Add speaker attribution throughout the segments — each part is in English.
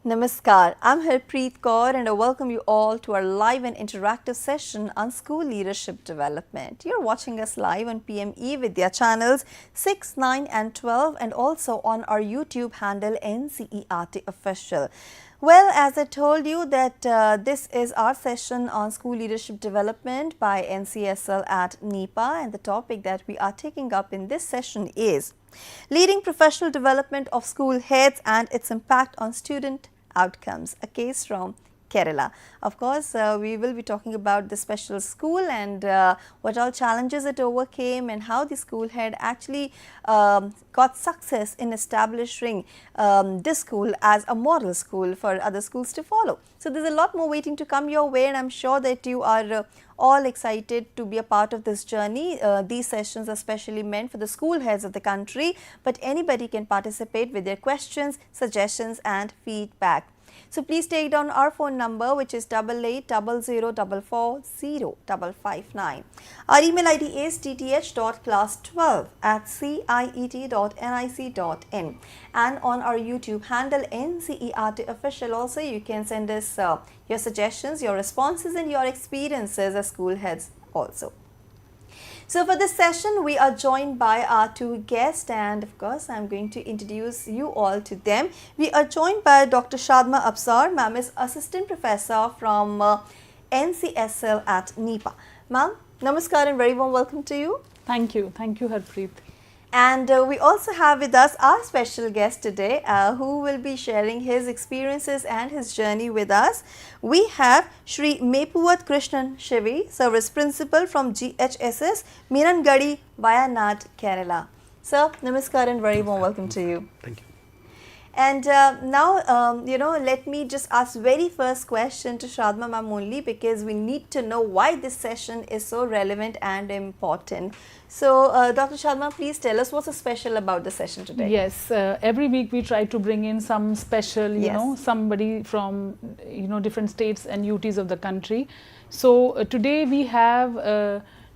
Speaker 1: Namaskar, I'm Harpreet Kaur and I welcome you all to our live and interactive session on school leadership development. You're watching us live on PM eVidya channels 6, 9 and 12 and also on our YouTube handle NCERT Official. Well, as I told you that this is our session on school leadership development by NCSL at NIEPA, and the topic that we are taking up in this session is leading professional development of school heads and its impact on student outcomes, a case from Kerala. Of course, we will be talking about the special school and what all challenges it overcame and how the school head actually got success in establishing this school as a model school for other schools to follow. So, there is a lot more waiting to come your way, and I am sure that you are all excited to be a part of this journey. These sessions are specially meant for the school heads of the country, but anybody can participate with their questions, suggestions and feedback. So, please take down our phone number, which is 8800440559. Our email ID is dth.class12@ciet.nic.in, and on our YouTube handle NCERT Official also you can send us your suggestions, your responses and your experiences as school heads also. So, for this session, we are joined by our two guests, and of course, I am going to introduce you all to them. We are joined by Dr. Shadma Absar. Ma'am is Assistant Professor from NCSL at NIEPA. Ma'am, namaskar and very warm welcome to you.
Speaker 2: Thank you, Harpreet.
Speaker 1: And we also have with us our special guest today who will be sharing his experiences and his journey with us. We have Shri Meppuath Krishnan Shivi, Service Principal from GHSS, Meenangadi, Wayanad, Kerala. Sir, namaskar and very warm welcome to you.
Speaker 3: Thank you.
Speaker 1: And now, let me just ask very first question to Shadma ma'am only, because we need to know why this session is so relevant and important. So, Dr. Shadma, please tell us what's so special about the session today.
Speaker 2: Yes, every week we try to bring in some special, somebody from, different states and UTs of the country. So, today we have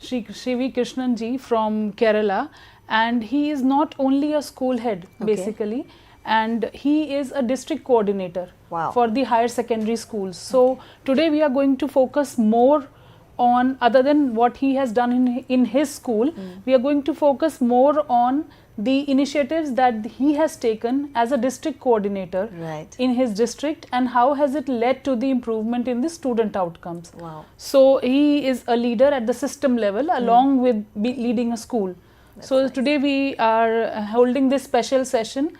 Speaker 2: Shivi Krishnan ji from Kerala, and he is not only a school head, basically, and he is a district coordinator for the higher secondary schools. So, today we are going to focus more on, other than what he has done in his school, we are going to focus more on the initiatives that he has taken as a district coordinator in his district, and how has it led to the improvement in the student outcomes. So, he is a leader at the system level along with leading a school. So, today we are holding this special session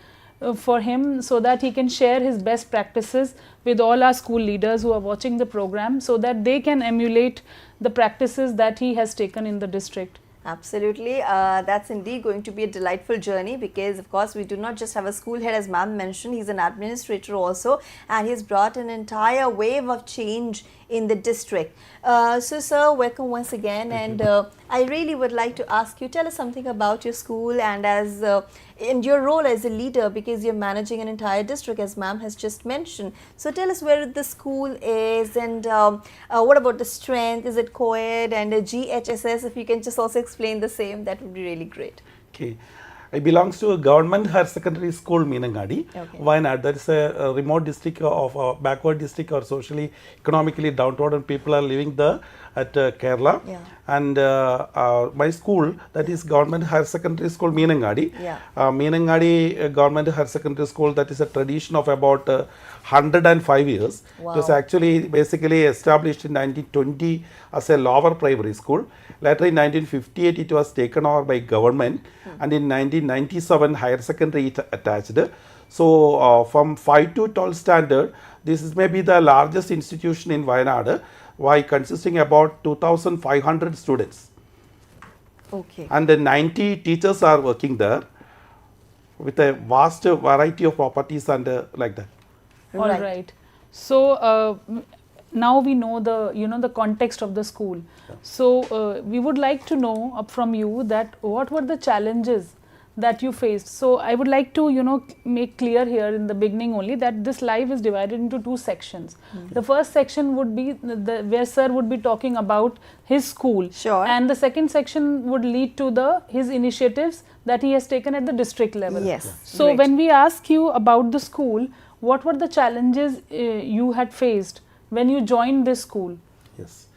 Speaker 2: for him so that he can share his best practices with all our school leaders who are watching the program, so that they can emulate the practices that he has taken in the district.
Speaker 1: Absolutely, that's indeed going to be a delightful journey, because of course we do not just have a school head, as ma'am mentioned, he's an administrator also, and he's brought an entire wave of change in the district. So sir, welcome once again, and I really would like to ask you, tell us something about your school and as in your role as a leader, because you're managing an entire district as ma'am has just mentioned. So tell us where the school is, and what about the strength, is it co-ed, and GHSS, if you can just also explain the same, that would be really great.
Speaker 3: Okay. I belongs to a government higher secondary school, Meenangadi, Wayanad. That is a remote district of a backward district, or socially, economically downtrodden people are living there at Kerala. And my school, that is government higher secondary school, Meenangadi. Meenangadi government higher secondary school, that is a tradition of about 105 years. It was actually basically established in 1920 as a lower primary school. Later in 1958 it was taken over by government, and in 1997 higher secondary it attached. So from 5 to 12 standard, this is maybe the largest institution in Wayanad, why consisting about 2,500 students. And 90 teachers are working there with a vast variety of properties and like that.
Speaker 2: All right. So now we know the context of the school. So we would like to know from you that what were the challenges that you faced. So I would like to make clear here in the beginning only that this live is divided into two sections. The first section would be where sir would be talking about his school, and the second section would lead to his initiatives that he has taken at the district level.
Speaker 1: Yes.
Speaker 2: So when we ask you about the school, what were the challenges you had faced when you joined this school?
Speaker 3: Yes.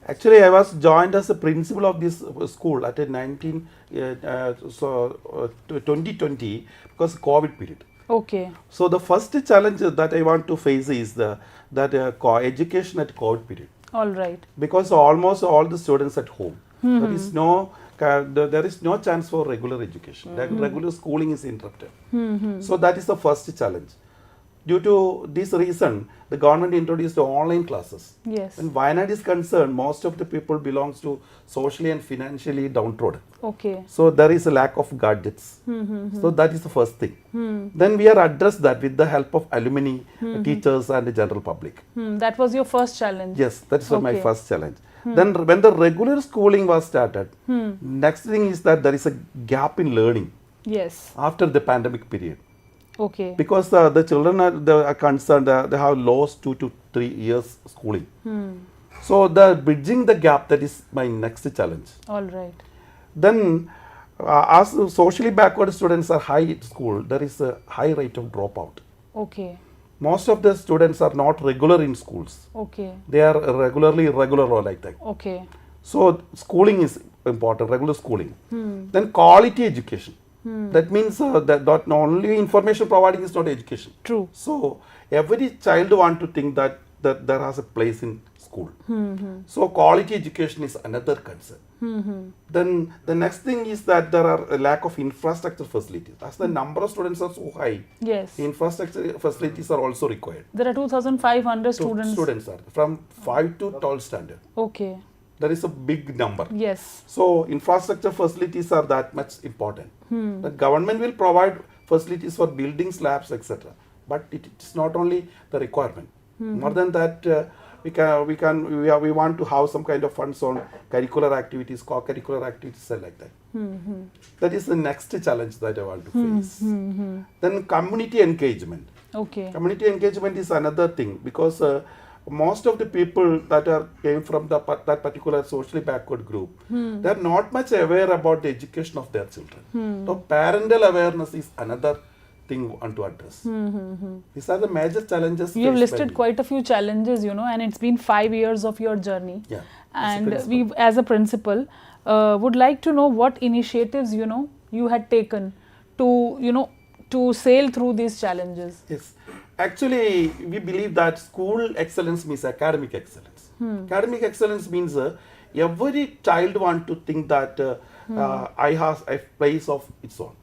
Speaker 3: Actually, I was joined as a principal of this school at 2020 because COVID period.
Speaker 2: Okay.
Speaker 3: So the first challenge that I want to face is that education at COVID period.
Speaker 2: All right.
Speaker 3: Because almost all the students at home, there is no chance for regular education. Regular schooling is interrupted. So that is the first challenge. Due to this reason, the government introduced online classes.
Speaker 2: Yes.
Speaker 3: When Wayanad is concerned, most of the people belongs to socially and financially downtrodden.
Speaker 2: Okay.
Speaker 3: So there is a lack of gadgets. So that is the first thing. Then we are addressed that with the help of alumni, teachers and the general public.
Speaker 2: That was your first challenge?
Speaker 3: Yes, that is my first challenge. Then when the regular schooling was started, next thing is that there is a gap in learning.
Speaker 2: Yes.
Speaker 3: After the pandemic period.
Speaker 2: Okay.
Speaker 3: Because the children are concerned, they have lost 2 to 3 years schooling. So the bridging the gap, that is my next challenge.
Speaker 2: All right.
Speaker 3: Then as socially backward students are high at school, there is a high rate of dropout.
Speaker 2: Okay.
Speaker 3: Most of the students are not regular in schools.
Speaker 2: Okay.
Speaker 3: They are regularly irregular or like that.
Speaker 2: Okay.
Speaker 3: So schooling is important, regular schooling. Then quality education. That means that not only information providing is not education.
Speaker 2: True.
Speaker 3: So every child want to think that there has a place in school. So quality education is another concern. Then the next thing is that there are a lack of infrastructure facilities. As the number of students are so high,
Speaker 2: yes,
Speaker 3: infrastructure facilities are also required.
Speaker 2: There are 2,500 students.
Speaker 3: Students are from 5 to 12 standard.
Speaker 2: Okay.
Speaker 3: There is a big number.
Speaker 2: Yes.
Speaker 3: So infrastructure facilities are that much important. The government will provide facilities for building slabs, etc. But it is not only the requirement. More than that, we want to have some kind of funds on curricular activities, co-curricular activities, like that. That is the next challenge that I want to face. Then community engagement.
Speaker 2: Okay.
Speaker 3: Community engagement is another thing because most of the people that came from that particular socially backward group, they are not much aware about the education of their children. So parental awareness is another thing we want to address. These are the major challenges.
Speaker 2: You have listed quite a few challenges, and it's been 5 years of your journey.
Speaker 3: Yeah.
Speaker 2: And we, as a principal, would like to know what initiatives, you had taken to, to sail through these challenges.
Speaker 3: Yes. Actually, we believe that school excellence means academic excellence. Academic excellence means every child want to think that I has a place of its own.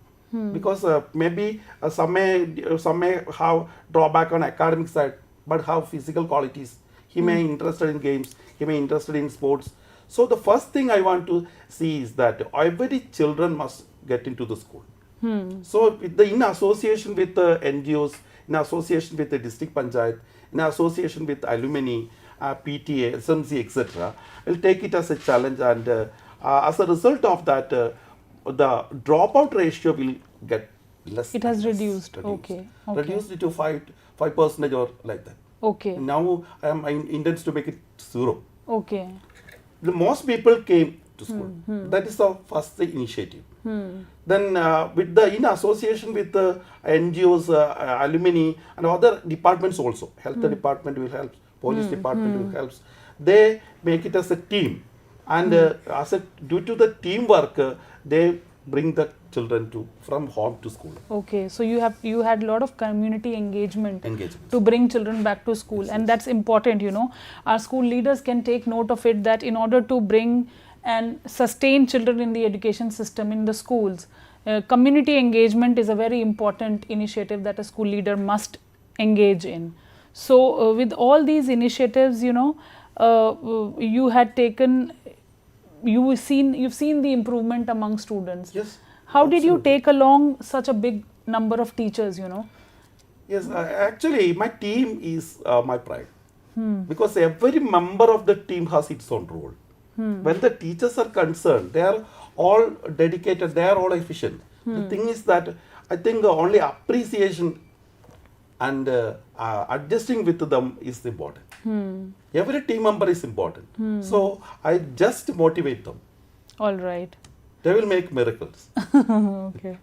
Speaker 3: Because maybe some may have drawback on academic side, but have physical qualities. He may interested in games. He may interested in sports. So the first thing I want to see is that every children must get into the school. So in association with the NGOs, in association with the district panchayat, in association with alumni, PTA, SMC, etc., we'll take it as a challenge, and as a result of that, the dropout ratio will get less.
Speaker 2: It has reduced. Okay.
Speaker 3: Reduced it to 5% or like that.
Speaker 2: Okay.
Speaker 3: Now I intends to make it 0.
Speaker 2: Okay.
Speaker 3: The most people came to school. That is the first initiative. Then in association with the NGOs, alumni and other departments also, health department will help, police department will help. They make it as a team, and due to the teamwork, they bring the children from home to school.
Speaker 2: Okay, so you had a lot of community engagement to bring children back to school, and that's important. Our school leaders can take note of it, that in order to bring and sustain children in the education system in the schools, community engagement is a very important initiative that a school leader must engage in. So with all these initiatives, you had taken, you've seen the improvement among students.
Speaker 3: Yes.
Speaker 2: How did you take along such a big number of teachers,
Speaker 3: Yes, actually my team is my pride. Because every member of the team has its own role. When the teachers are concerned, they are all dedicated, they are all efficient. The thing is that I think only appreciation and adjusting with them is important. Every team member is important. So I just motivate them.
Speaker 2: All right.
Speaker 3: They will make miracles.
Speaker 2: Okay.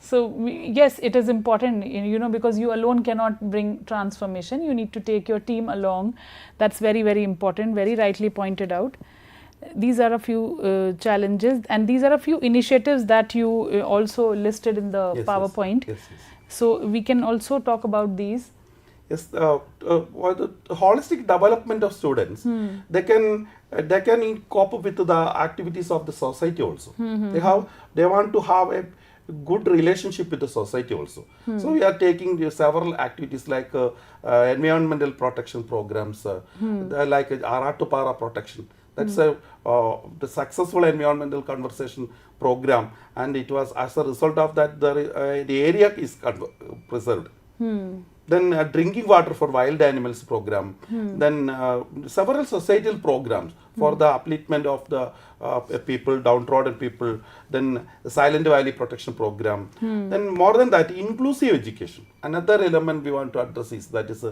Speaker 2: So yes, it is important, you know, because you alone cannot bring transformation. You need to take your team along. That's very, very important, very rightly pointed out. These are a few challenges, and these are a few initiatives that you also listed in the PowerPoint.
Speaker 3: Yes.
Speaker 2: So we can also talk about these.
Speaker 3: Yes, the holistic development of students, they can cope with the activities of the society also. They want to have a good relationship with the society also. So we are taking several activities like environmental protection programs, like Aratupara protection. That's the successful environmental conversation program, and it was as a result of that the area is preserved. Then drinking water for wild animals program, then several societal programs for the upliftment of the people, downtrodden people, then the Silent Valley protection program. Then more than that, inclusive education. Another element we want to address is that is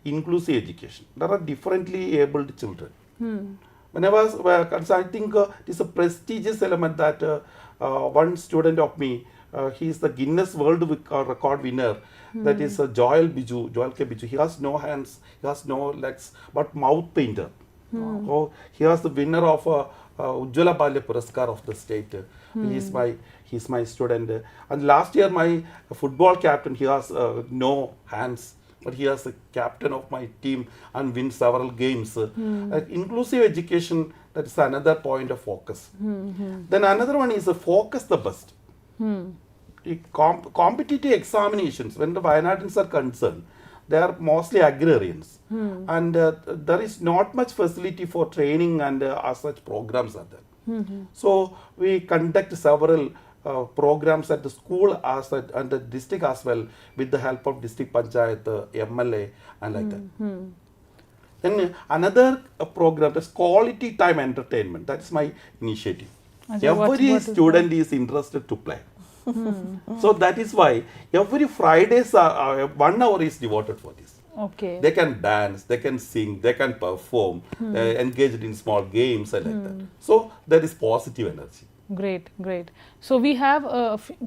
Speaker 3: inclusive education. There are differently abled children. When I was, I think it is a prestigious element that one student of me, he is the Guinness World Record winner. That is Joel K. Biju. He has no hands, he has no legs, but mouth painter. Oh, he was the winner of Ujjwala Balya Puraskar of the state. He is my student. And last year, my football captain, he has no hands, but he was the captain of my team and win several games. Inclusive education, that is another point of focus. Then another one is focus the best. Competitive examinations, when the Wayanadans are concerned, they are mostly agrarians, and there is not much facility for training, and as such programs are there. So we conduct several programs at the school and the district as well, with the help of district panchayat, MLA, and like that. Then another program is quality time entertainment. That's my initiative. Every student is interested to play. So that is why every Fridays 1 hour is devoted for this.
Speaker 2: Okay.
Speaker 3: They can dance, they can sing, they can perform, engaged in small games and like that. So there is positive energy.
Speaker 2: Great. So we have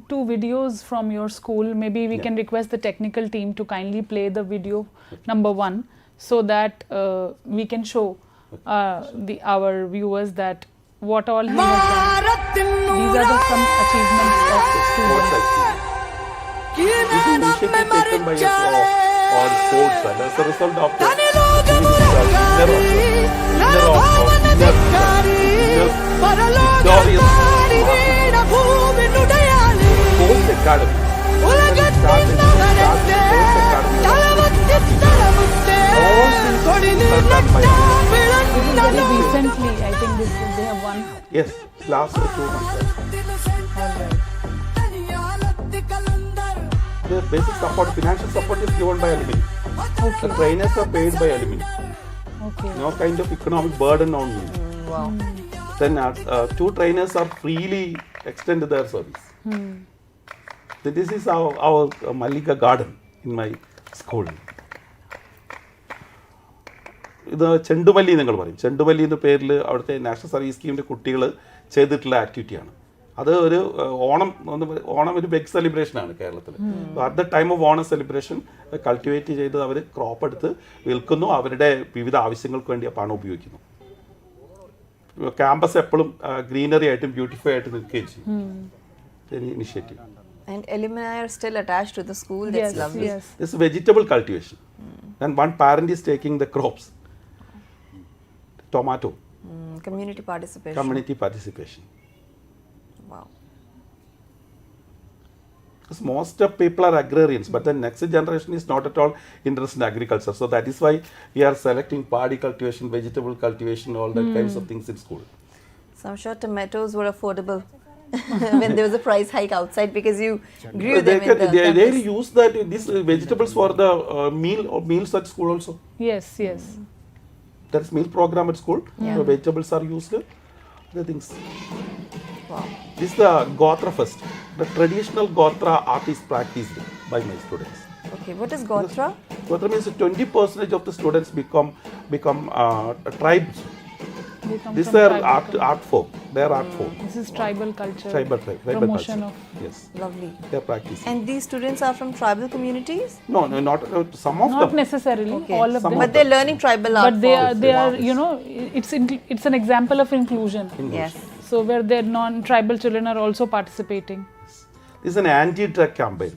Speaker 2: 2 videos from your school. Maybe we can request the technical team to kindly play the video number 1, so that we can show our viewers that what all he has done. These are some achievements of students.
Speaker 3: This is initiative taken by all sports, and as a result of the Sports Academy.
Speaker 2: Very recently, I think they have won.
Speaker 3: Yes, last 2 months.
Speaker 2: Alright.
Speaker 3: The basic support, financial support is given by alumni.
Speaker 2: Okay.
Speaker 3: The trainers are paid by alumni.
Speaker 2: Okay.
Speaker 3: No kind of economic burden on me.
Speaker 1: Wow.
Speaker 3: Then 2 trainers are freely extended their service. So this is our Malika garden in my school. ഇത് ചെണ്ടുമല്ലി നിങ്ങൾ പറയും. ചെണ്ടുമല്ലി എന്ന പേരിൽ അവിടുത്തെ national service സ്കീമിൻ്റെ കുട്ടികൾ ചെയ്തിട്ടുള്ള ആക്ടിവിറ്റിയാണ്. അത് ഒരു ഓണം ഒരു ബിഗ് സെലിബ്രേഷനാണ് കേരളത്തിൽ. At the time of Onam celebration cultivate ചെയ്ത് അവർ ക്രോപ്പ് എടുത്ത് വിൽക്കുന്നു. അവരുടെ വിവിധ ആവശ്യങ്ങൾക്ക് വേണ്ടി ആ പണം ഉപയോഗിക്കുന്നു. ക്യാമ്പസ് എപ്പോഴും ഗ്രീനറി ആയിട്ടും ബ്യൂട്ടിഫൈ ആയിട്ട് നിൽക്കുകയും ചെയ്യും. Initiative.
Speaker 1: And alumni are still attached to the school. That's lovely.
Speaker 2: Yes.
Speaker 3: This is vegetable cultivation. And one parent is taking the crops. Tomato.
Speaker 1: Community participation.
Speaker 3: Community participation.
Speaker 1: Wow.
Speaker 3: Because most of people are agrarians, but the next generation is not at all interested in agriculture. So that is why we are selecting paddy cultivation, vegetable cultivation, all that kinds of things in school.
Speaker 1: So I'm sure tomatoes were affordable when there was a price hike outside, because you grew them in the
Speaker 3: they
Speaker 1: campus.
Speaker 3: use these vegetables for the meals at school also.
Speaker 2: Yes.
Speaker 3: There is meal program at school. So vegetables are used. The things.
Speaker 1: Wow.
Speaker 3: This is the Gotra Fest. The traditional Gotra art is practiced by my students.
Speaker 1: Okay, what is Gotra?
Speaker 3: Gotra means 20% of the students become tribes.
Speaker 2: They come
Speaker 3: This is
Speaker 2: from
Speaker 3: their
Speaker 2: tribal
Speaker 3: art form. They are art form.
Speaker 2: This is tribal culture.
Speaker 3: Tribal
Speaker 2: promotion
Speaker 3: culture.
Speaker 2: of.
Speaker 3: Yes,
Speaker 1: Lovely.
Speaker 3: they are practicing.
Speaker 1: And these students are from tribal communities?
Speaker 3: No, not some of
Speaker 2: Not
Speaker 3: them.
Speaker 2: necessarily
Speaker 1: Okay.
Speaker 2: all of
Speaker 3: Some
Speaker 2: them.
Speaker 1: But they're learning tribal art
Speaker 2: But they are,
Speaker 1: forms.
Speaker 2: they are,
Speaker 3: Wow.
Speaker 2: it's an example of inclusion.
Speaker 1: Yes.
Speaker 2: So where their non-tribal children are also participating.
Speaker 3: This is an anti-drug campaign,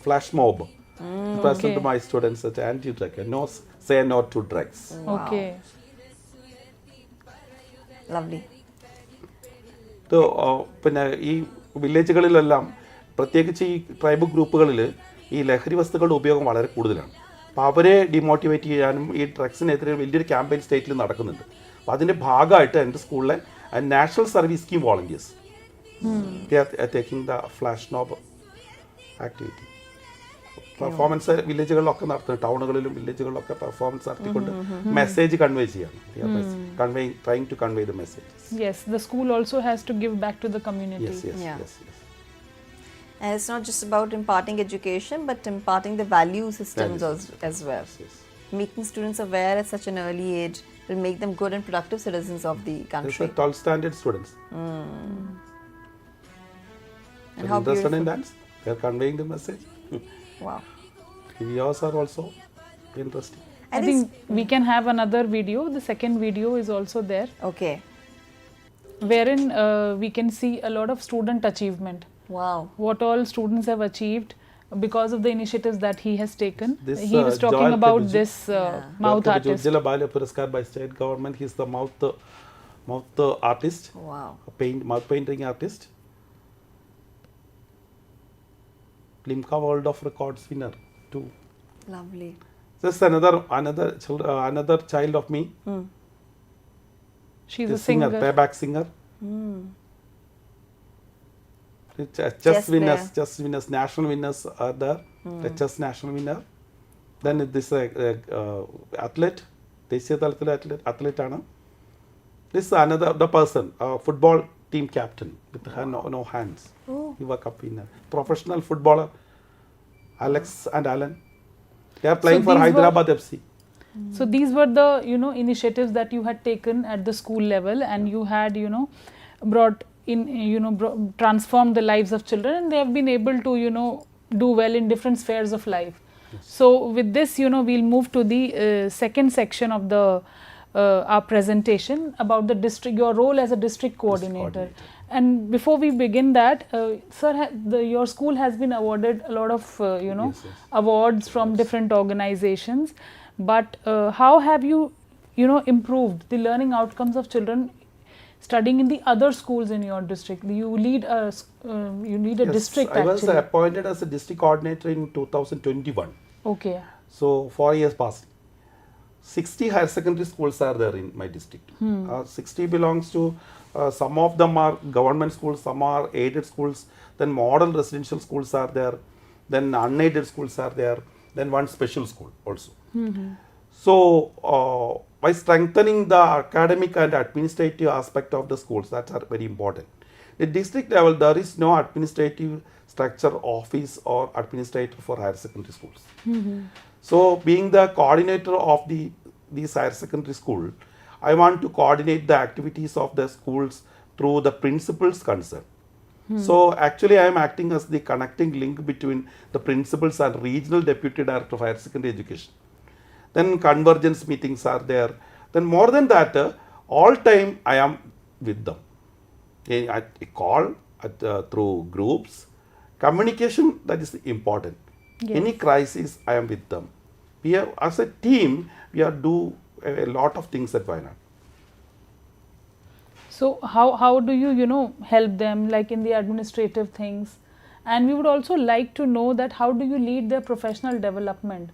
Speaker 3: flash mob. Present
Speaker 2: Okay.
Speaker 3: to my students as anti-drug. No, say no to drugs.
Speaker 2: Okay.
Speaker 1: Lovely.
Speaker 3: പിന്നെ ഈ വില്ലേജുകളിലെല്ലാം പ്രത്യേകിച്ച് ഈ tribal ഗ്രൂപ്പുകളിൽ ഈ ലഹരി വസ്തുക്കളുടെ ഉപയോഗം വളരെ കൂടുതലാണ്. അപ്പോൾ അവരെ ഡിമോട്ടിവേറ്റ് ചെയ്യാനും ഈ ഡ്രഗ്സിനെതിരെ വലിയൊരു ക്യാമ്പയിൻ സ്റ്റേറ്റിൽ നടക്കുന്നുണ്ട്. അപ്പോൾ അതിൻ്റെ ഭാഗമായിട്ട് എൻ്റെ സ്കൂളിലെ national service scheme volunteers taking the flash mob activity performance വില്ലേജുകളിലൊക്കെ നടത്തുന്നത്, ടൗണുകളിലും വില്ലേജുകളിലൊക്കെ പെർഫോമൻസ് നടത്തിക്കൊണ്ട് മെസ്സേജ് കൺവേ ചെയ്യാണ്. Trying to convey the message.
Speaker 2: Yes, the school also has to give back to the community.
Speaker 3: Yes.
Speaker 1: And it's not just about imparting education, but imparting the value systems as well.
Speaker 3: Yes.
Speaker 1: Making students aware at such an early age will make them good and productive citizens of the
Speaker 3: These
Speaker 1: country.
Speaker 3: are 12th standard students.
Speaker 1: And how
Speaker 3: Interested in
Speaker 1: beautiful.
Speaker 3: dance? They are conveying the message.
Speaker 1: Wow.
Speaker 3: Videos are also interesting.
Speaker 2: I think we can have another video. The second video is also there,
Speaker 1: Okay.
Speaker 2: wherein we can see a lot of student achievement.
Speaker 1: Wow.
Speaker 2: What all students have achieved because of the initiatives that he has taken.
Speaker 3: This,
Speaker 2: He was talking
Speaker 3: Joel
Speaker 2: about
Speaker 3: Kabuju-
Speaker 2: this mouth artist.
Speaker 3: Ujjwala Balya Puraskar by state government. He is the mouth artist,
Speaker 1: Wow.
Speaker 3: mouth painting artist. Limca World of Records winner too.
Speaker 1: Lovely.
Speaker 3: This is another child of me.
Speaker 2: She's
Speaker 3: The
Speaker 2: a singer.
Speaker 3: playback singer. Chess
Speaker 1: Chess
Speaker 3: winners,
Speaker 1: player.
Speaker 3: chess winners, national winners are there. The chess national winner. Then this athlete, ദേശീയ തലത്തിലെ athlete ആണ്. This is the person, football team captain with no hands.
Speaker 1: Oh.
Speaker 3: He was cup winner. Professional footballer, Alex and Alan. They are playing for
Speaker 2: these were-
Speaker 3: Hyderabad FC.
Speaker 2: So these were the initiatives that you had taken at the school level, and you had brought in transformed the lives of children, and they have been able to do well in different spheres of life. Yes. So with this we'll move to the second section of the our presentation about the district, your role as a district coordinator. And before we begin that, sir, your school has been awarded a lot of awards from different organizations. But how have you improved the learning outcomes of children studying in the other schools in your district? You lead a district.
Speaker 3: I was
Speaker 2: actually.
Speaker 3: appointed as a district coordinator in 2021.
Speaker 2: Okay.
Speaker 3: So 4 years passed. 60 higher secondary schools are there in my district. 60 belongs to some of them are government schools, some are aided schools, then model residential schools are there, then unaided schools are there, then one special school also. So by strengthening the academic and administrative aspect of the schools, that are very important. At district level, there is no administrative structure, office or administrator for higher secondary schools. So being the coordinator of these higher secondary school, I want to coordinate the activities of the schools through the principals concerned. So actually I am acting as the connecting link between the principals and regional deputy director of higher secondary education. Then convergence meetings are there. Then more than that, all time I am with them. I call through groups. Communication, that is important.
Speaker 2: Yes.
Speaker 3: Any crisis, I am with them. We are, as a team, we are do a lot of things at Wayanad.
Speaker 2: So how do you help them, like in the administrative things? And we would also like to know that how do you lead their professional development?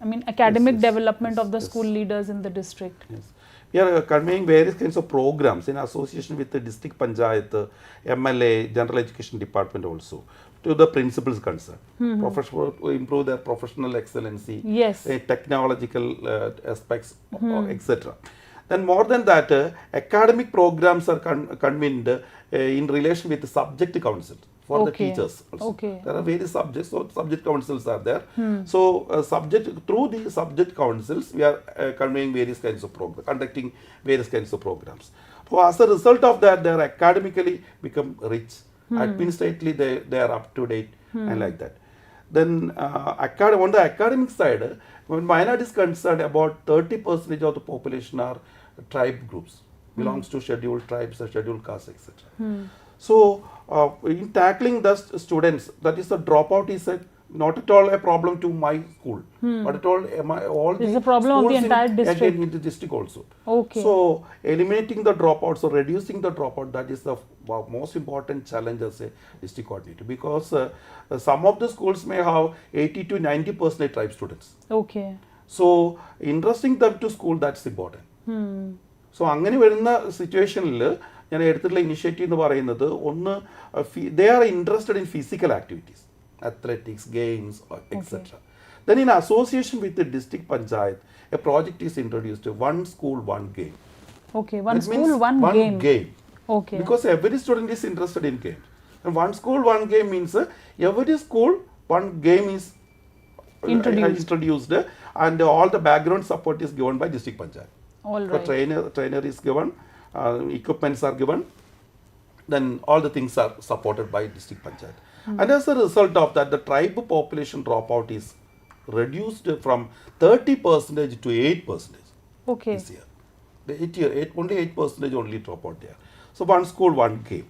Speaker 2: I mean, academic development of the school leaders in the district.
Speaker 3: Yes. We are conveying various kinds of programs in association with the district panchayat, MLA, general education department also, to the principals concerned. Professional, to improve their professional excellency,
Speaker 2: Yes.
Speaker 3: Technological aspects, etc. Then more than that, academic programs are convened in relation with the subject council. for the teachers also. There are various subjects, so subject councils are there. So through the subject councils, we are conveying various kinds of programs, conducting various kinds of programs. So as a result of that, they are academically become rich. Administratively, they are up to date and like that. Then on the academic side, when Wayanad is concerned, about 30% of the population are tribe groups, belongs to scheduled tribes, scheduled castes, etc. So in tackling the students, that is the dropout is not at all a problem to my school, but at all
Speaker 2: it's a problem of the entire district.
Speaker 3: In the district also.
Speaker 2: Okay.
Speaker 3: So eliminating the dropouts or reducing the dropout, that is the most important challenge as a district coordinator, because some of the schools may have 80 to 90% tribe students.
Speaker 2: Okay.
Speaker 3: So interesting them to school, that's important. So അങ്ങനെ വരുന്ന സിറ്റുവേഷനിൽ ഞാൻ എടുത്തിട്ടുള്ള initiative എന്ന് പറയുന്നത് ഒന്ന്, they are interested in physical activities, athletics, games, etc. Then in association with the district panchayat, a project is introduced, one school, one game.
Speaker 2: Okay, one
Speaker 3: That
Speaker 2: school,
Speaker 3: means
Speaker 2: one game. Okay.
Speaker 3: Because every student is interested in games. And one school, one game means every school, one game is introduced, and all the background support is given by district panchayat.
Speaker 2: All right.
Speaker 3: Trainer is given, equipments are given, then all the things are supported by district panchayat. And as a result of that, the tribe population dropout is reduced from 30% to 8%
Speaker 2: Okay.
Speaker 3: this year. Only 8% only dropout there. So one school, one game.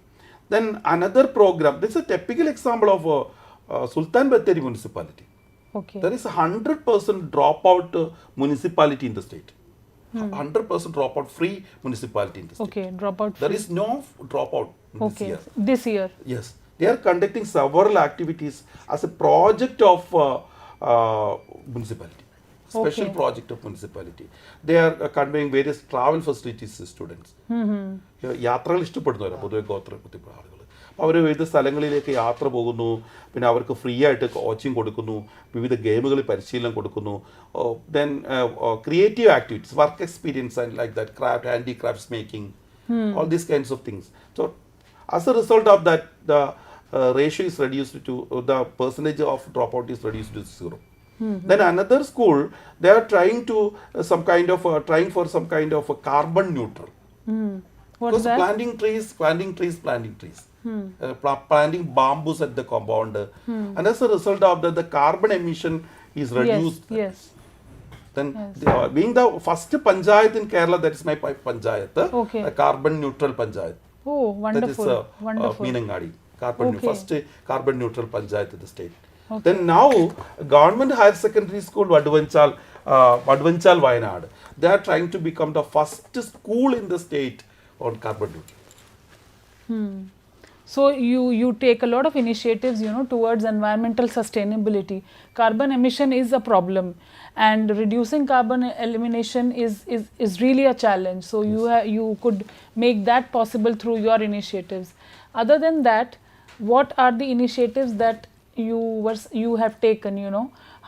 Speaker 3: Then another program, this is a typical example of Sultan Bathery municipality.
Speaker 2: Okay.
Speaker 3: There is a 100% dropout municipality in the state. 100% dropout free municipality in the state.
Speaker 2: Okay, dropout
Speaker 3: There
Speaker 2: free.
Speaker 3: is no dropout this year.
Speaker 2: This year.
Speaker 3: Yes, they are conducting several activities as a project of municipality, special project of municipality. They are conveying various travel facilities to students. യാത്രകൾ ഇഷ്ടപ്പെടുന്നവരാണ് പൊതുവെ ഗോത്രകുത്തിപ്പെട്ട ആളുകൾ. അവർ വിവിധ സ്ഥലങ്ങളിലേക്ക് യാത്ര പോകുന്നു, പിന്നെ അവർക്ക് free ആയിട്ട് കോച്ചിങ് കൊടുക്കുന്നു, വിവിധ ഗെയിമുകളിൽ പരിശീലനം കൊടുക്കുന്നു. Then creative activities, work experience and like that, craft, handicrafts making, all these kinds of things. So as a result of that, the ratio is reduced to, the percentage of dropout is reduced to 0. Then another school, they are trying to trying for some kind of a carbon neutral.
Speaker 2: What's that?
Speaker 3: Planting trees, planting bamboos at the compound, and as a result of that, the carbon emission is reduced.
Speaker 2: Yes.
Speaker 3: Then being the first panchayat in Kerala, that is my panchayat,
Speaker 2: Okay.
Speaker 3: a carbon neutral panchayat.
Speaker 2: Oh, wonderful.
Speaker 3: That is
Speaker 2: Wonderful.
Speaker 3: Meenangadi,
Speaker 2: Okay.
Speaker 3: first carbon neutral panchayat in the state. Then now government higher secondary school Vadvanchal Wayanad, they are trying to become the first school in the state on carbon neutral.
Speaker 2: So you take a lot of initiatives, towards environmental sustainability. Carbon emission is a problem, and reducing carbon elimination is really a challenge. So you could make that possible through your initiatives. Other than that, what are the initiatives that you have taken?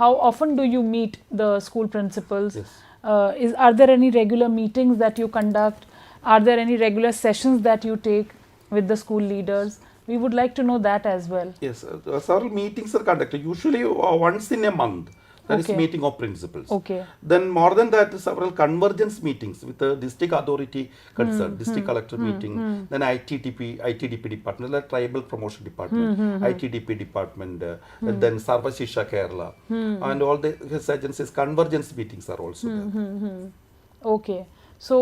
Speaker 2: How often do you meet the school principals?
Speaker 3: Yes.
Speaker 2: Are there any regular meetings that you conduct? Are there any regular sessions that you take with the school leaders? We would like to know that as well.
Speaker 3: Yes, several meetings are conducted, usually once in a month. That is meeting of principals.
Speaker 2: Okay.
Speaker 3: Then more than that, several convergence meetings with the district authority concerned, district collector meeting, then ITDP department, the tribal promotion department, ITDP department, then Sarva Shisha Kerala, and all the his agencies, convergence meetings are also there.
Speaker 2: Okay. So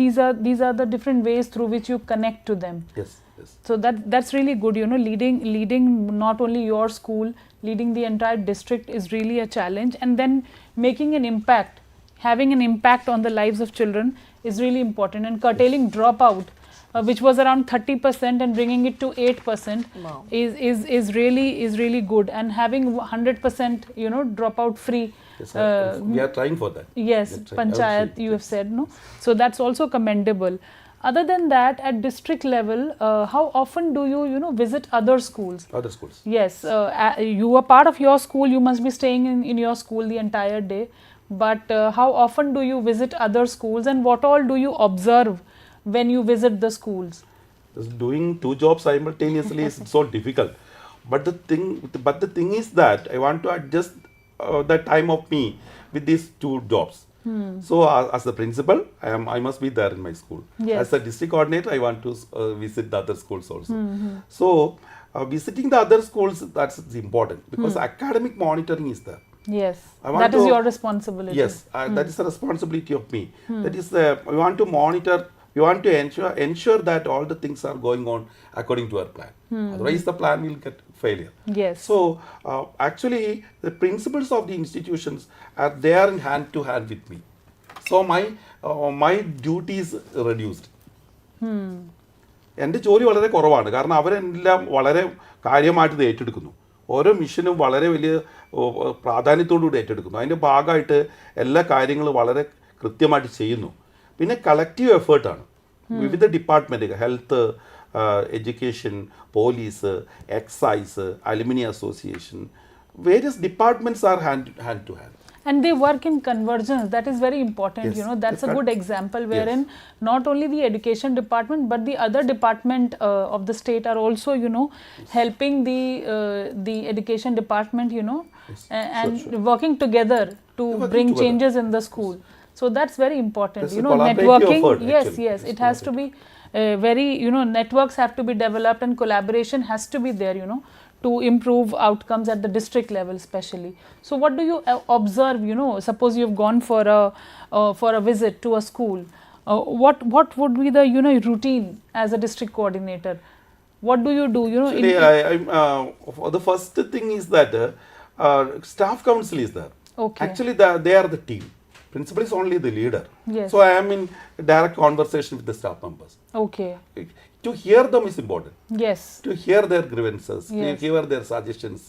Speaker 2: these are the different ways through which you connect to them.
Speaker 3: Yes.
Speaker 2: So that's really good. Leading not only your school, leading the entire district is really a challenge, and then making an impact, having an impact on the lives of children is really important. And curtailing dropout, which was around 30% and bringing it to 8%,
Speaker 1: Wow.
Speaker 2: is really good. And having 100% dropout free.
Speaker 3: Yes, we are trying for that.
Speaker 2: Yes, panchayat, you have said, no? So that's also commendable. Other than that, at district level, how often do you visit other schools?
Speaker 3: Other schools.
Speaker 2: Yes, you are part of your school, you must be staying in your school the entire day. But how often do you visit other schools, and what all do you observe when you visit the schools?
Speaker 3: Just doing 2 jobs simultaneously is so difficult. But the thing is that I want to adjust the time of me with these 2 jobs. So as a principal, I must be there in my school.
Speaker 2: Yes.
Speaker 3: As a district coordinator, I want to visit the other schools also. So visiting the other schools, that's important because academic monitoring is there.
Speaker 2: Yes,
Speaker 3: I want
Speaker 2: that is
Speaker 3: to-
Speaker 2: your responsibility.
Speaker 3: Yes, that is a responsibility of me. That is we want to monitor. We want to ensure that all the things are going on according to our plan. Otherwise, the plan will get failure.
Speaker 2: Yes.
Speaker 3: So actually, the principles of the institutions are there in hand to hand with me. So my duty is reduced. എൻ്റെ ജോലി വളരെ കുറവാണ് കാരണം അവരെല്ലാം വളരെ കാര്യമായിട്ട് ഇത് ഏറ്റെടുക്കുന്നു. ഓരോ മിഷനും വളരെ വലിയ പ്രാധാന്യത്തോടുകൂടി ഏറ്റെടുക്കുന്നു. അതിൻ്റെ ഭാഗമായിട്ട് എല്ലാ കാര്യങ്ങളും വളരെ കൃത്യമായിട്ട് ചെയ്യുന്നു. പിന്നെ കളക്റ്റീവ് എഫേർട്ടാണ്. വിവിധ ഡിപ്പാർട്ട്മെൻറ്റുകൾ, health, education, police, excise, alumni association, various departments are hand to hand.
Speaker 2: And they work in convergence. That is very important.
Speaker 3: Yes.
Speaker 2: That's a good example wherein not only the education department but the other department of the state are also helping the education department and working together to bring changes in the school. So that's very important.
Speaker 3: It's a collaborative
Speaker 2: Networking.
Speaker 3: effort,
Speaker 2: Yes,
Speaker 3: actually.
Speaker 2: yes.
Speaker 3: It's
Speaker 2: It has to be very networks have to be developed and collaboration has to be there. To improve outcomes at the district level especially. So what do you observe, suppose you've gone for a visit to a school, what would be the routine as a district coordinator? What do you do?
Speaker 3: Actually, the first thing is that staff council is there.
Speaker 2: Okay.
Speaker 3: Actually, they are the team. Principal is only the leader.
Speaker 2: Yes.
Speaker 3: So I am in direct conversation with the staff members.
Speaker 2: Okay.
Speaker 3: To hear them is important.
Speaker 2: Yes.
Speaker 3: To hear their grievances, to hear their suggestions,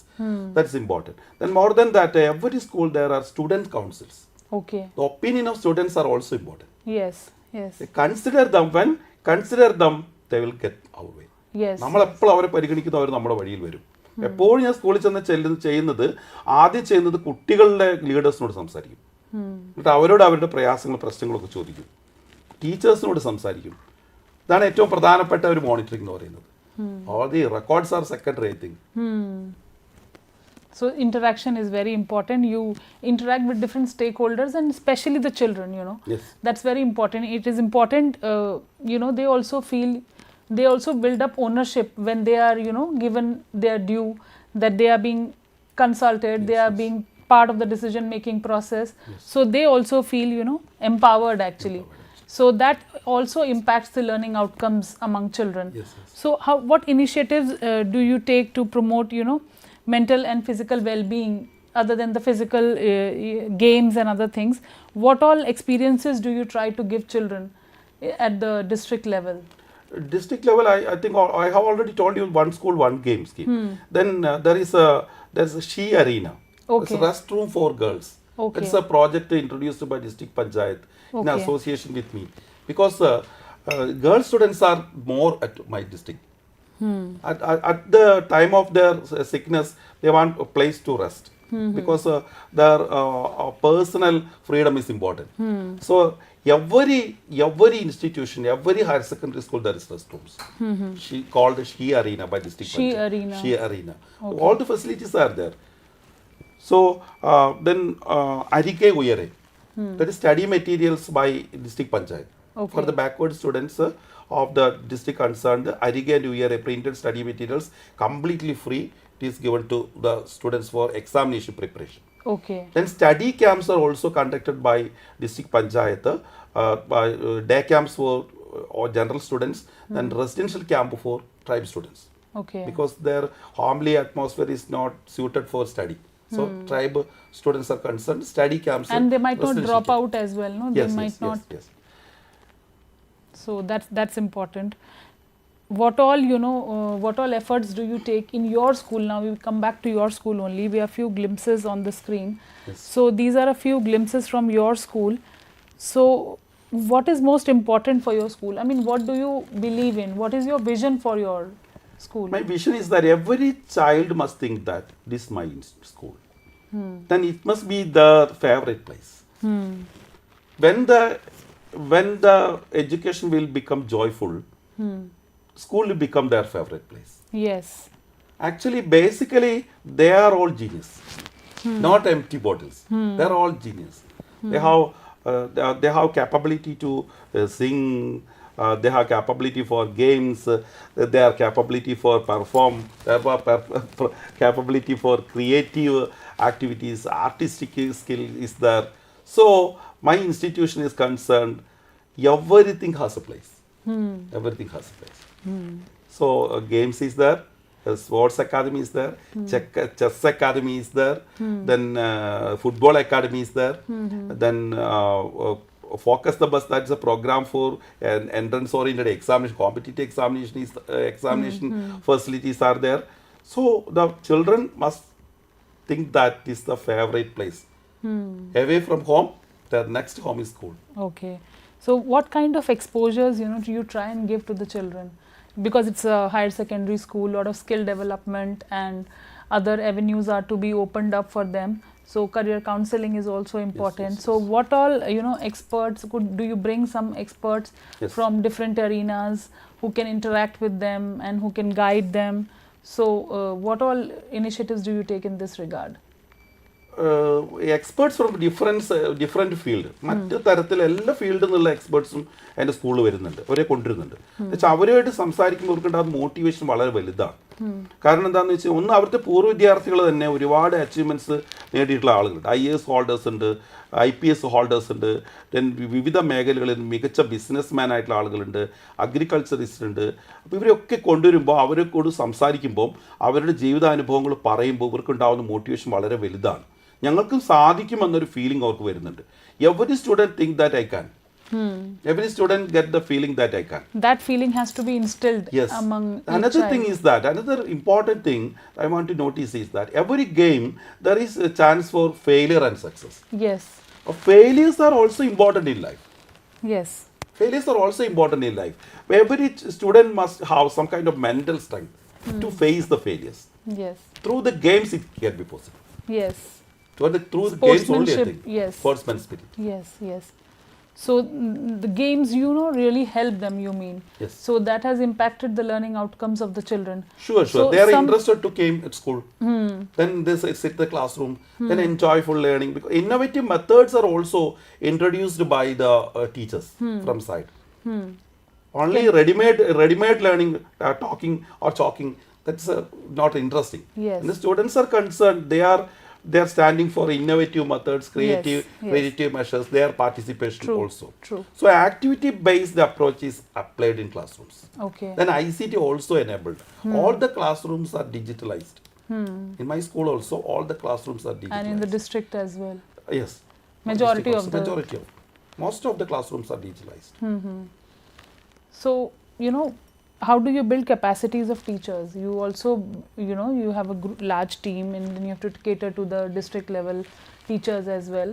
Speaker 3: that's important. Then more than that, every school there are student councils.
Speaker 2: Okay.
Speaker 3: The opinion of students are also important.
Speaker 2: Yes. Yes.
Speaker 3: Consider them, they will get our way.
Speaker 2: Yes.
Speaker 3: നമ്മളെപ്പോഴും അവരെ പരിഗണിക്കുന്ന അവർ നമ്മുടെ വഴിയിൽ വരും. എപ്പോഴും ഞാൻ സ്കൂളിൽ ചെയ്യുന്നത് ആദ്യം ചെയ്യുന്നത് കുട്ടികളുടെ ലീഡേഴ്സിനോട് സംസാരിക്കും. എന്നിട്ട് അവരോട് അവരുടെ പ്രയാസങ്ങളും പ്രശ്നങ്ങളൊക്കെ ചോദിക്കും. ടീച്ചേഴ്സിനോട് സംസാരിക്കും. ഇതാണ് ഏറ്റവും പ്രധാനപ്പെട്ട ഒരു മോണിറ്ററിംഗ് എന്ന് പറയുന്നത്. All the records are secondary, I think.
Speaker 2: So interaction is very important. You interact with different stakeholders and especially the children,
Speaker 3: Yes.
Speaker 2: That's very important. It is important, they also feel, they also build up ownership when they are, given their due, that they are being consulted, they are being part of the decision making process. So they also feel, empowered actually. So that also impacts the learning outcomes among children.
Speaker 3: Yes.
Speaker 2: So what initiatives do you take to promote, mental and physical well-being other than the physical games and other things? What all experiences do you try to give children at the district level?
Speaker 3: District level, I think I have already told you, one school, one game scheme. Then there's a Shri arena.
Speaker 2: Okay.
Speaker 3: It's a restroom for girls.
Speaker 2: Okay.
Speaker 3: It's a project introduced by District Panchayat in association with me. Because girl students are more at my district. At the time of their sickness, they want a place to rest. Because their personal freedom is important. So every institution, every higher secondary school, there is restrooms. She called Shri arena by District Panchayat. Shri arena. All the facilities are there. So then Arike Uyare, that is study materials by District Panchayat.
Speaker 2: Okay.
Speaker 3: For the backward students of the district concerned, Arike and Uyare printed study materials completely free. It is given to the students for examination preparation.
Speaker 2: Okay.
Speaker 3: Then study camps are also conducted by District Panchayat, by day camps for general students, and residential camp for tribe students.
Speaker 2: Okay.
Speaker 3: Because their homely atmosphere is not suited for study. So tribe students are concerned, study camps.
Speaker 2: And they might not drop out as well, no? They might not.
Speaker 3: Yes.
Speaker 2: So that's important. What all efforts do you take in your school? Now we come back to your school only. We have few glimpses on the screen.
Speaker 3: Yes.
Speaker 2: So these are a few glimpses from your school. So what is most important for your school? I mean, what do you believe in? What is your vision for your school?
Speaker 3: My vision is that every child must think that this is my school. Then it must be the favorite place. When the education will become joyful, school will become their favorite place.
Speaker 2: Yes.
Speaker 3: Actually, basically, they are all genius, not empty bottles. They are all genius. They have capability to sing. They have capability for games. They have capability for perform. They have capability for creative activities. Artistic skill is there. So my institution is concerned. Everything has a place. Everything has a place. So games is there. Sports academy is there, chess academy is there, then football academy is there, then focus the bus, that's a program for an entrance oriented examination, competitive examination examination facilities are there. So the children must think that is the favorite place. Away from home, their next home is school.
Speaker 2: Okay. So what kind of exposures, do you try and give to the children? Because it's a higher secondary school, a lot of skill development and other avenues are to be opened up for them. So career counseling is also important. Yes. So what all, experts, do you bring some experts from different arenas who can interact with them and who can guide them? So what all initiatives do you take in this regard?
Speaker 3: Experts from different field. മറ്റ് തരത്തിൽ എല്ലാ ഫീൽഡിൽ നിന്നുള്ള എക്സ്പേർട്സും എൻ്റെ സ്കൂളിൽ വരുന്നുണ്ട്, അവരെ കൊണ്ടുവരുന്നുണ്ട്. എന്നുവെച്ചാൽ അവരുമായിട്ട് സംസാരിക്കുമ്പോൾ അവർക്ക് മോട്ടിവേഷൻ വളരെ വലുതാണ്. കാരണം എന്താണെന്ന് വെച്ചാൽ ഒന്ന് അവിടുത്തെ പൂർവ്വ വിദ്യാർത്ഥികൾ തന്നെ ഒരുപാട് അച്ചീവ്മെൻറ്റ്സ് നേടിയിട്ടുള്ള ആളുകളുണ്ട്. IAS ഹോൾഡേഴ്സ് ഉണ്ട്, IPS ഹോൾഡേഴ്സ് ഉണ്ട്, ദെൻ വിവിധ മേഖലകളിൽ മികച്ച ബിസിനസ് മാൻ ആയിട്ടുള്ള ആളുകളുണ്ട്, അഗ്രികൾച്ചറിസ്റ്റ് ഉണ്ട്. അപ്പോൾ ഇവരൊക്കെ കൊണ്ടുവരുമ്പോൾ അവരെ കൂടി സംസാരിക്കുമ്പോൾ അവരുടെ ജീവിതാനുഭവങ്ങൾ പറയുമ്പോൾ ഇവർക്കുണ്ടാകുന്ന മോട്ടിവേഷൻ വളരെ വലുതാണ്. ഞങ്ങൾക്കും സാധിക്കുമെന്നൊരു ഫീലിംഗ് അവർക്ക് വരുന്നുണ്ട്. Every student think that I can. Every student get the feeling that I can.
Speaker 2: That feeling has to be instilled among
Speaker 3: Another thing is that, another important thing I want to notice is that every game there is a chance for failure and success.
Speaker 2: Yes.
Speaker 3: Failures are also important in life.
Speaker 2: Yes.
Speaker 3: Failures are also important in life. Every student must have some kind of mental strength to face the failures.
Speaker 2: Yes.
Speaker 3: Through the games it can be possible.
Speaker 2: Yes.
Speaker 3: Through the games only I think.
Speaker 2: Yes.
Speaker 3: Sportsman spirit.
Speaker 2: Yes, yes. So the games, really help them, you mean?
Speaker 3: Yes.
Speaker 2: So that has impacted the learning outcomes of the children.
Speaker 3: Sure. So they are interested to come at school. Then they sit in the classroom. Then enjoyful learning. Because innovative methods are also introduced by the teachers from side. Only ready-made learning, talking or chalking, that's not interesting.
Speaker 2: Yes.
Speaker 3: And the students are concerned. They are standing for innovative methods, creative measures, their participation also.
Speaker 2: True.
Speaker 3: So activity-based approach is applied in classrooms.
Speaker 2: Okay.
Speaker 3: Then ICT also enabled. All the classrooms are digitalized. In my school also, all the classrooms are digitalized.
Speaker 2: And in the district as well.
Speaker 3: Yes.
Speaker 2: Majority of
Speaker 3: most of the classrooms are digitalized.
Speaker 2: So, how do you build capacities of teachers? You also, you have a large team and then you have to cater to the district level teachers as well.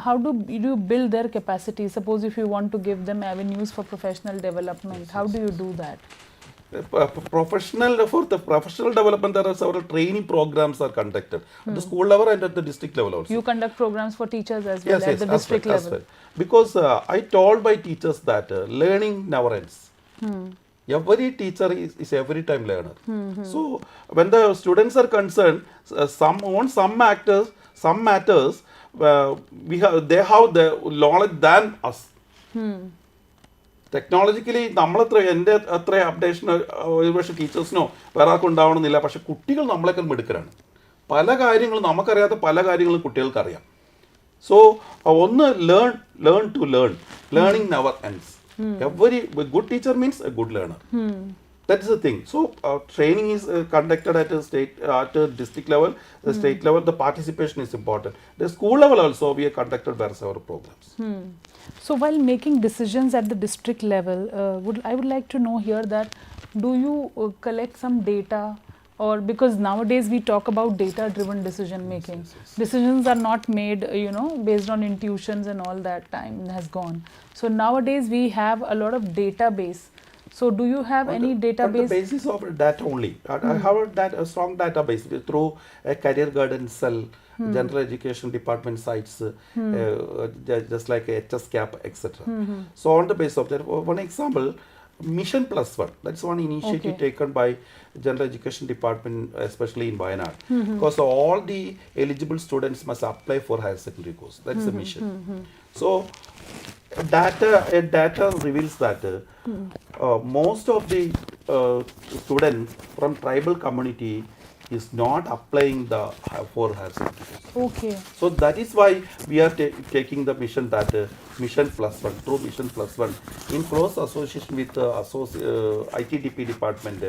Speaker 2: How do you build their capacities? Suppose if you want to give them avenues for professional development, how do you do that?
Speaker 3: For the professional development, there are several training programs are conducted at the school level and at the district level also.
Speaker 2: You conduct programs for teachers as well at the district level? Well.
Speaker 3: Because I told my teachers that learning never ends. Every teacher is every time learner. So when the students are concerned, some matters they have the knowledge than us. Technologically നമ്മളത്ര എൻ്റെ അത്ര updation ഒരുപക്ഷെ ടീച്ചേഴ്സിനോ വേറെ ആർക്കും ഉണ്ടാവണമെന്നില്ല. പക്ഷെ കുട്ടികൾ നമ്മളെക്കാൾ മിടുക്കരാണ്. പല കാര്യങ്ങളും നമുക്കറിയാത്ത പല കാര്യങ്ങളും കുട്ടികൾക്ക് അറിയാം. സോ ഒന്ന് learn to learn. Learning never ends. Every good teacher means a good learner. That is the thing. So training is conducted at a district level, the state level. The participation is important. The school level also we have conducted several programs.
Speaker 2: So while making decisions at the district level, I would like to know here that do you collect some data? Or because nowadays we talk about data-driven decision making. Yes. Decisions are not made, based on intuitions and all that time has gone. So nowadays we have a lot of database. So do you have any database?
Speaker 3: On the basis of data only. I have a strong database through a career guidance cell, general education department sites, just like HS CAP, etc. So on the basis of that, one example, Mission Plus One. That's one initiative taken by General Education Department, especially in Wayanad. Because all the eligible students must apply for higher secondary course. That's the mission. So, data reveals that most of the students from tribal community is not applying for higher secondary course.
Speaker 2: Okay.
Speaker 3: So that is why we are taking the mission that Mission Plus One, through Mission Plus One, in close association with ITDP department,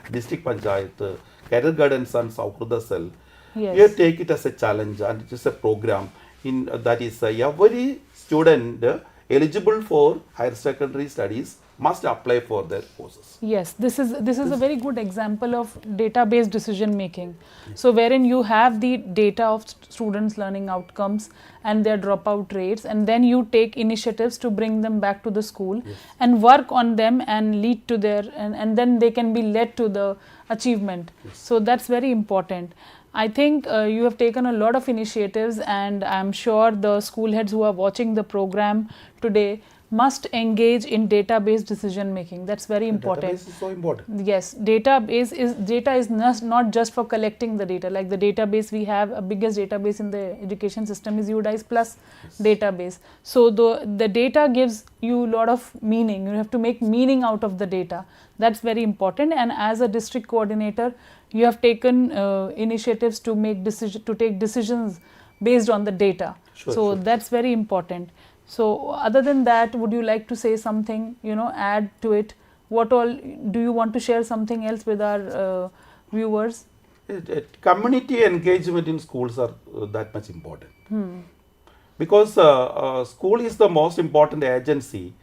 Speaker 3: district panchayat, career guidance and Sauhruda cell.
Speaker 2: Yes.
Speaker 3: We take it as a challenge, and it is a program in that is every student eligible for higher secondary studies must apply for their courses.
Speaker 2: Yes, this is a very good example of data-based decision making. So wherein you have the data of students' learning outcomes and their dropout rates, and then you take initiatives to bring them back to the school and work on them and lead to their and then they can be led to the achievement. So that's very important. I think you have taken a lot of initiatives, and I'm sure the school heads who are watching the program today must engage in data-based decision making. That's very important.
Speaker 3: Database is so important.
Speaker 2: Yes, data is not just for collecting the data. Like the database we have, a biggest database in the education system is UDICE Plus database. So the data gives you a lot of meaning. You have to make meaning out of the data. That's very important. And as a district coordinator, you have taken initiatives to take decisions based on the data. So that's very important. So other than that, would you like to say something, add to it? What all, do you want to share something else with our viewers?
Speaker 3: Community engagement in schools are that much important. Because school is the most important agency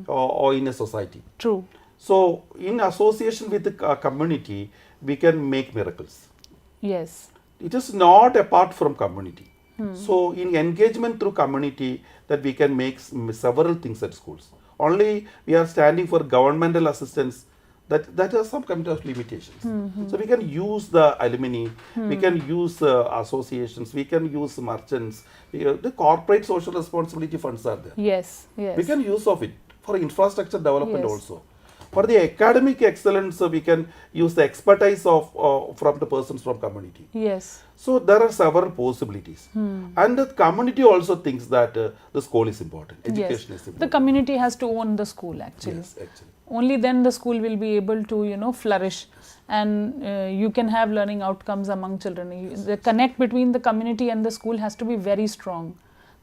Speaker 3: or in a society.
Speaker 2: True.
Speaker 3: So in association with the community, we can make miracles.
Speaker 2: Yes.
Speaker 3: It is not apart from community. So in engagement through community, that we can make several things at schools. Only we are standing for governmental assistance, that has some kind of limitations. So we can use the alumni, we can use associations, we can use merchants, the corporate social responsibility funds are there.
Speaker 2: Yes, yes.
Speaker 3: We can use of it for infrastructure development also. For the academic excellence, we can use the expertise of from the persons from community.
Speaker 2: Yes.
Speaker 3: So there are several possibilities, and the community also thinks that the school is important, education is important.
Speaker 2: The community has to own the school actually.
Speaker 3: Yes, actually.
Speaker 2: Only then the school will be able to flourish, and you can have learning outcomes among children. The connect between the community and the school has to be very strong.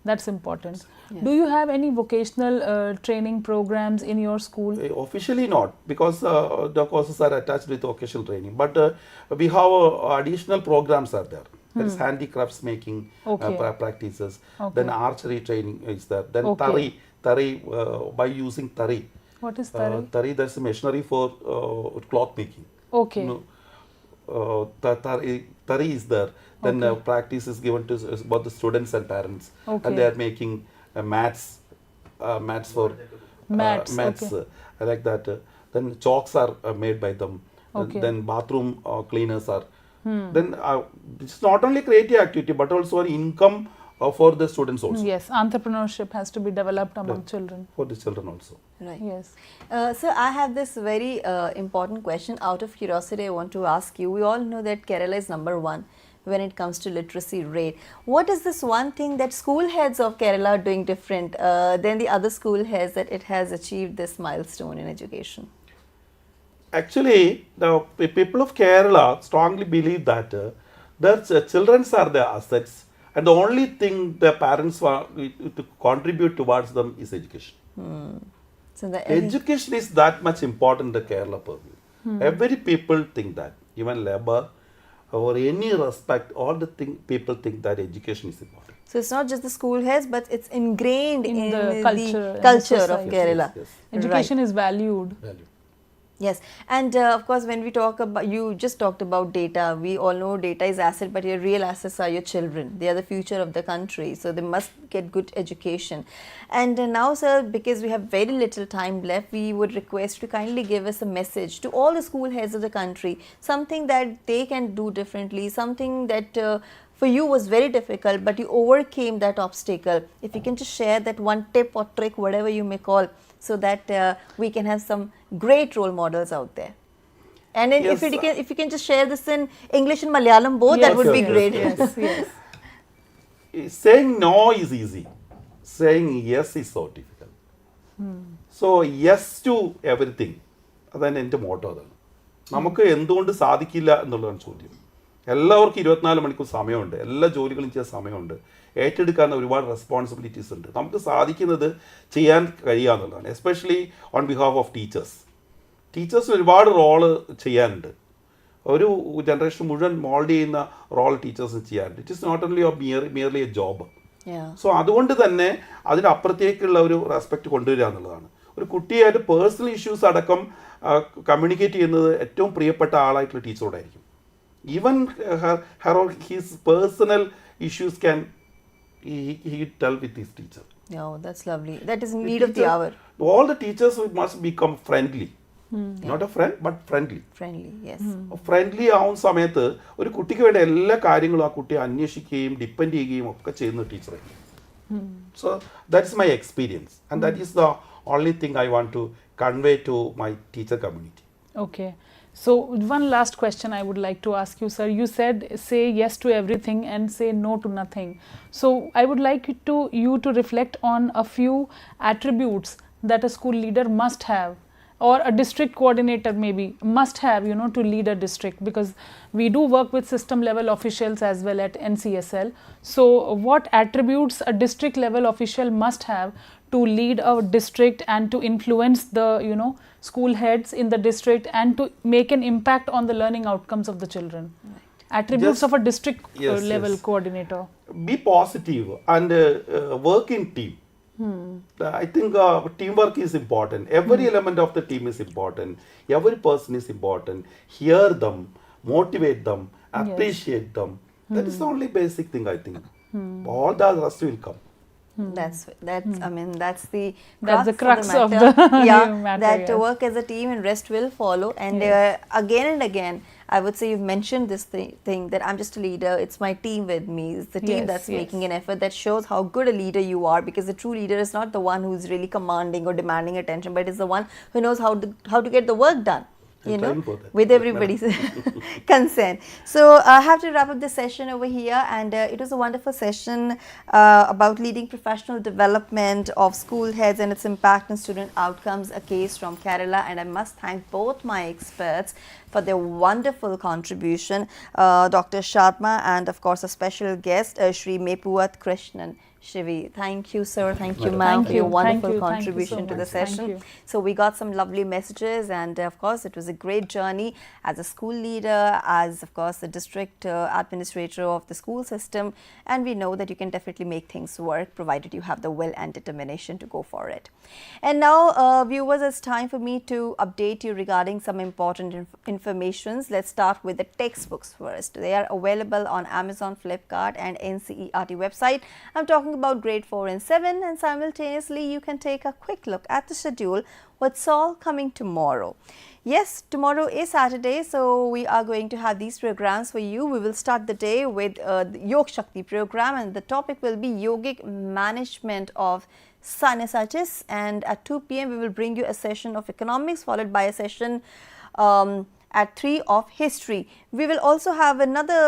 Speaker 2: That's important. Yes. Do you have any vocational training programs in your school?
Speaker 3: Officially not, because the courses are attached with vocational training. But we have additional programs are there. There is handicrafts making practices. Then archery training is there. Then tari by using tari.
Speaker 2: What is tari?
Speaker 3: Tari, that's a machinery for cloth making.
Speaker 2: Okay.
Speaker 3: Tari is there. Then practice is given to both the students and parents, and they are making mats for mats like that. Then chalks are made by them. Then bathroom cleaners are. Then it's not only creative activity but also an income for the students also.
Speaker 2: Yes, entrepreneurship has to be developed among children.
Speaker 3: For the children also.
Speaker 1: Right.
Speaker 2: Yes.
Speaker 1: So I have this very important question. Out of curiosity, I want to ask you. We all know that Kerala is #1 when it comes to literacy rate. What is this one thing that school heads of Kerala are doing different than the other school heads that it has achieved this milestone in education?
Speaker 3: Actually, the people of Kerala strongly believe that their children are their assets, and the only thing the parents want to contribute towards them is education.
Speaker 1: So the
Speaker 3: education is that much important in the Kerala purview. Every people think that, even labor or any respect, all the people think that education is important.
Speaker 1: So it's not just the school heads, but it's ingrained in
Speaker 2: the
Speaker 1: culture of Kerala.
Speaker 3: Yes.
Speaker 2: Education is valued.
Speaker 1: Yes, and of course when we talk about, you just talked about data, we all know data is asset, but your real assets are your children. They are the future of the country, so they must get good education. And now sir, because we have very little time left, we would request you to kindly give us a message to all the school heads of the country, something that they can do differently, something that for you was very difficult, but you overcame that obstacle. If you can just share that one tip or trick, whatever you may call, so that we can have some great role models out there. And then
Speaker 3: Yes,
Speaker 1: if you can just share this in English and Malayalam both, that would be great.
Speaker 2: Yes.
Speaker 3: Saying no is easy. Saying yes is so difficult. So yes to everything. അതാണ് എൻ്റെ motto. അതാണ് നമുക്ക് എന്തുകൊണ്ട് സാധിക്കില്ല എന്നുള്ളതാണ് ചോദ്യം. എല്ലാവർക്കും 24 മണിക്കൂർ സമയമുണ്ട്, എല്ലാ ജോലികളും ചെയ്യാൻ സമയമുണ്ട്, ഏറ്റെടുക്കാൻ ഒരുപാട് റെസ്പോൺസിബിലിറ്റീസ് ഉണ്ട്. നമുക്ക് സാധിക്കുന്നത് ചെയ്യാൻ കഴിയുക എന്നുള്ളതാണ്. Especially on behalf of teachers. ടീച്ചേഴ്സിന് ഒരുപാട് റോള് ചെയ്യാനുണ്ട്. ഒരു ജനറേഷൻ മുഴുവൻ മോൾഡ് ചെയ്യുന്ന റോൾ ടീച്ചേഴ്സിന് ചെയ്യാറുണ്ട്. It is not only merely a job. So അതുകൊണ്ട് തന്നെ അതിനപ്പുറത്തേക്കുള്ള ഒരു റെസ്പെക്റ്റ് കൊണ്ടുവരിക എന്നുള്ളതാണ്. ഒരു കുട്ടിയായിട്ട് പേഴ്സണൽ ഇഷ്യൂസ് അടക്കം കമ്മ്യൂണിക്കേറ്റ് ചെയ്യുന്നത് ഏറ്റവും പ്രിയപ്പെട്ട ആളായിട്ടുള്ള ടീച്ചറോടായിരിക്കും. Even her or his personal issues can he tell with his teacher.
Speaker 1: Oh, that's lovely. That is in need of the hour.
Speaker 3: All the teachers must become friendly. Not a friend, but friendly.
Speaker 1: Friendly, yes.
Speaker 3: Friendly ആവുന്ന സമയത്ത് ഒരു കുട്ടിക്ക് വേണ്ട എല്ലാ കാര്യങ്ങളും ആ കുട്ടിയെ അന്വേഷിക്കുകയും ഡിപ്പെൻഡ് ചെയ്യുകയും ഒക്കെ ചെയ്യുന്ന ടീച്ചറായിരിക്കും. So that's my experience and that is the only thing I want to convey to my teacher community.
Speaker 2: Okay. So one last question I would like to ask you, sir. You said say yes to everything and say no to nothing. So I would like you to reflect on a few attributes that a school leader must have, or a district coordinator maybe must have, to lead a district, because we do work with system level officials as well at NCSL. So what attributes a district level official must have to lead a district and to influence the school heads in the district and to make an impact on the learning outcomes of the children? Attributes of a district level coordinator.
Speaker 3: Be positive and work in team. I think teamwork is important. Every element of the team is important. Every person is important. Hear them, motivate them, appreciate them. That is the only basic thing, I think. All the rest will come.
Speaker 1: That's I mean that's the
Speaker 2: crux of the matter.
Speaker 1: That work as a team and rest will follow. And again and again, I would say you've mentioned this thing that I'm just a leader, it's my team with me, it's the team that's making an effort. That shows how good a leader you are, because the true leader is not the one who's really commanding or demanding attention, but is the one who knows how to get the work done, with everybody's consent. So I have to wrap up this session over here, and it was a wonderful session about leading professional development of school heads and its impact on student outcomes, a case from Kerala. And I must thank both my experts for their wonderful contribution, Dr. Shadma and of course a special guest, Shri Meppuath, Krishnan, Shivi. Thank you, sir. Thank you, ma'am, for your wonderful contribution to the session. So we got some lovely messages, and of course it was a great journey as a school leader, as of course the district administrator of the school system, and we know that you can definitely make things work provided you have the will and determination to go for it. And now viewers, it's time for me to update you regarding some important informations. Let's start with the textbooks first. They are available on Amazon, Flipkart and NCERT website. I'm talking about grade 4 and 7, and simultaneously you can take a quick look at the schedule, what's all coming tomorrow. Yes, tomorrow is Saturday, so we are going to have these programs for you. We will start the day with the Yog Shakti program, and the topic will be yogic management of sinusitis, and at 2 p.m. we will bring you a session of economics, followed by a session at 3 of history. We will also have another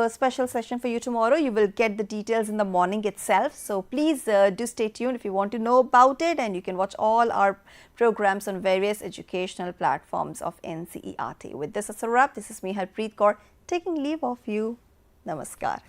Speaker 1: special session for you tomorrow. You will get the details in the morning itself. So please do stay tuned if you want to know about it, and you can watch all our programs on various educational platforms of NCERT. With this as a wrap, this is me, Harpreet Kaur, taking leave of you. Namaskar.